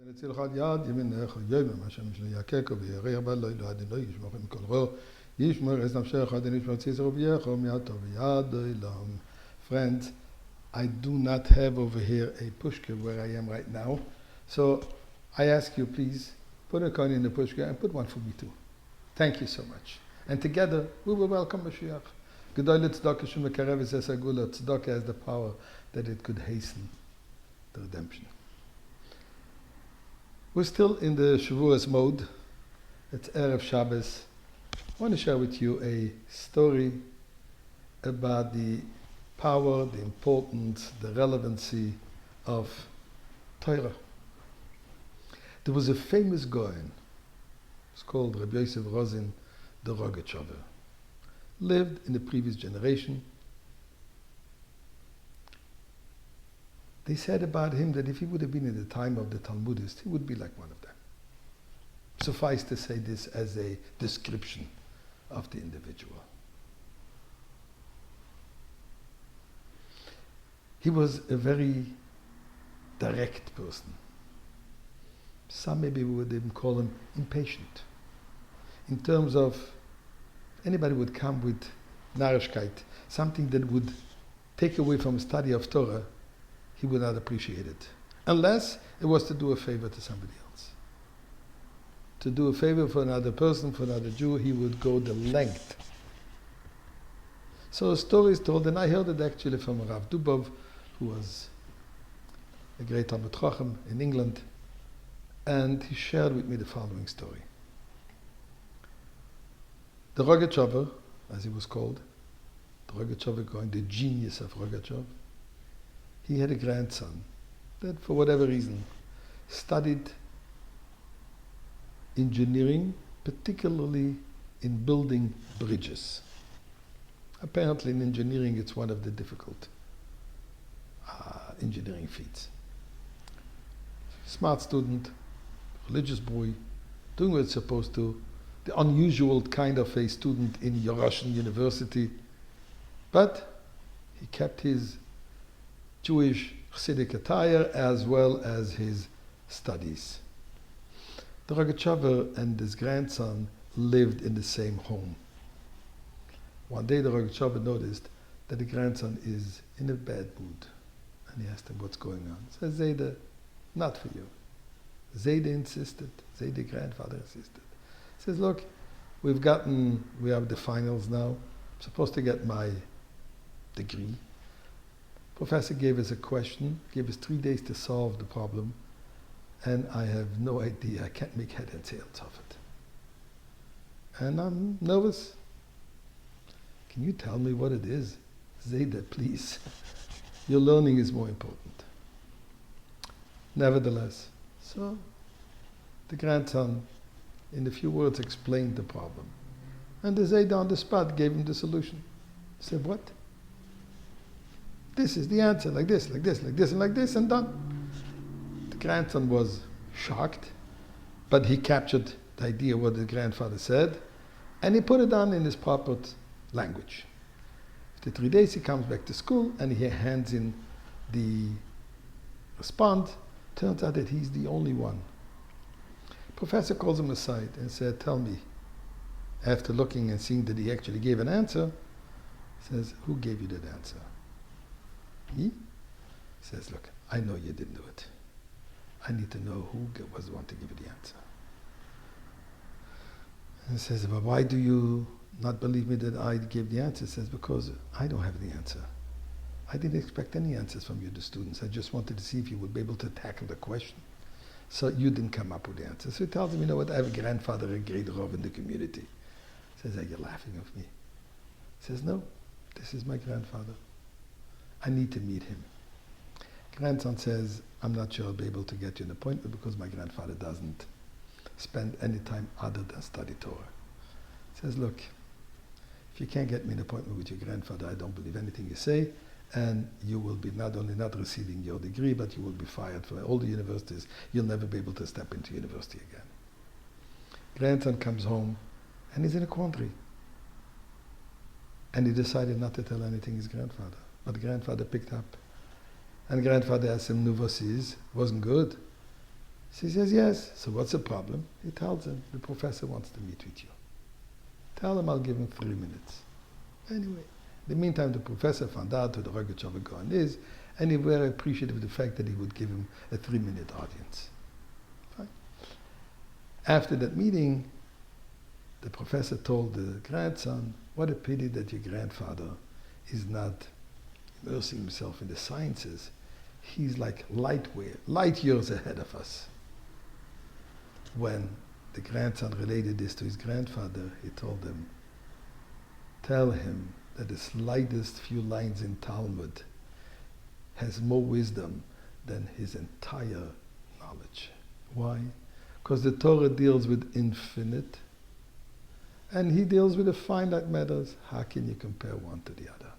ונציל אחד יד ימינך יום השם של יקק וירא בלילה אדוני ישמור מכל רע ישמור את נפשך אדוני ישמור ציזר וביך ומיד טוב יד עולם. Friends, I do not have over here a pushka where I am right now, so I ask you please put a coin in the pushka and put one for me too. Thank you so much. And together we will welcome Mashiach. Gedoyle tzedakah shemekarev es agula. Tzedakah has the power that it could hasten the redemption. We're still in the Shavuos mode. It's Erev Shabbos. I want to share with you a story about the power, the importance, the relevancy of Torah. There was a famous Goyen. It's called Rabbi Zushe Silberstein, the Rogatchover. Lived in the previous generation. They said about him that if he would have been in the time of the Talmudists, he would be like one of them. Suffice to say this as a description of the individual. He was a very direct person. Some maybe would even call him impatient. In terms of anybody would come with narishkeit, something that would take away from study of Torah, he would not appreciate it. Unless it was to do a favor to somebody else. To do a favor for another person, for another Jew, he would go the length. So a story is told, and I heard it actually from Rav Dubov, who was a great Talmud Chacham in England, and he shared with me the following story. The Rogatchover, as he was called, the Rogatchover going, the genius of Rogatchov, he had a grandson that, for whatever reason, studied engineering, particularly in building bridges. Apparently in engineering it's one of the difficult engineering feats. Smart student, religious boy, doing what it's supposed to, the unusual kind of a student in your Russian university, but he kept his Jewish Chassidic attire as well as his studies. The Rogatchover and his grandson lived in the same home. One day the Rogatchover noticed that the grandson is in a bad mood. And he asked him, what's going on? He says, Zayda, not for you. Zayda insisted. Zayda grandfather insisted. He says, look, we have the finals now. I'm supposed to get my degree. Professor gave us a question, gave us 3 days to solve the problem, and I have no idea. I can't make head and tails of it. And I'm nervous. Can you tell me what it is? Zayda, please. Your learning is more important. Nevertheless, so the grandson, in a few words, explained the problem. And the Zayda on the spot gave him the solution. He said, what? This is the answer, like this, like this, like this, and like this, and done. The grandson was shocked, but he captured the idea of what the grandfather said, and he put it down in his proper language. After 3 days, he comes back to school, and he hands in the response. Turns out that he's the only one. Professor calls him aside and said, tell me, after looking and seeing that he actually gave an answer, says, who gave you that answer? He says, look, I know you didn't do it. I need to know who was the one to give you the answer. And he says, but why do you not believe me that I gave the answer? He says, because I don't have the answer. I didn't expect any answers from you, the students. I just wanted to see if you would be able to tackle the question. So you didn't come up with the answer. So he tells him, you know what, I have a grandfather, a great Rav in the community. He says, are you laughing at me? He says, no, this is my grandfather. I need to meet him. Grandson says, I'm not sure I'll be able to get you an appointment because my grandfather doesn't spend any time other than study Torah. He says, look, if you can't get me an appointment with your grandfather, I don't believe anything you say, and you will be not only not receiving your degree, but you will be fired from all the universities. You'll never be able to step into university again. Grandson comes home, and he's in a quandary. And he decided not to tell anything his grandfather. But the grandfather picked up. And grandfather asked him, Nuvasis, wasn't good. So he says, yes. So what's the problem? He tells him, the professor wants to meet with you. Tell him I'll give him 3 minutes. Anyway, in the meantime, the professor found out who the Rogatchover Gaon is, and he was very appreciative of the fact that he would give him a 3-minute audience. Fine. After that meeting, the professor told the grandson, what a pity that your grandfather is not immersing himself in the sciences. He's like light years ahead of us. When the grandson related this to his grandfather, he told him, tell him that the slightest few lines in Talmud has more wisdom than his entire knowledge. Why? Because the Torah deals with infinite, and he deals with the finite matters. How can you compare one to the other?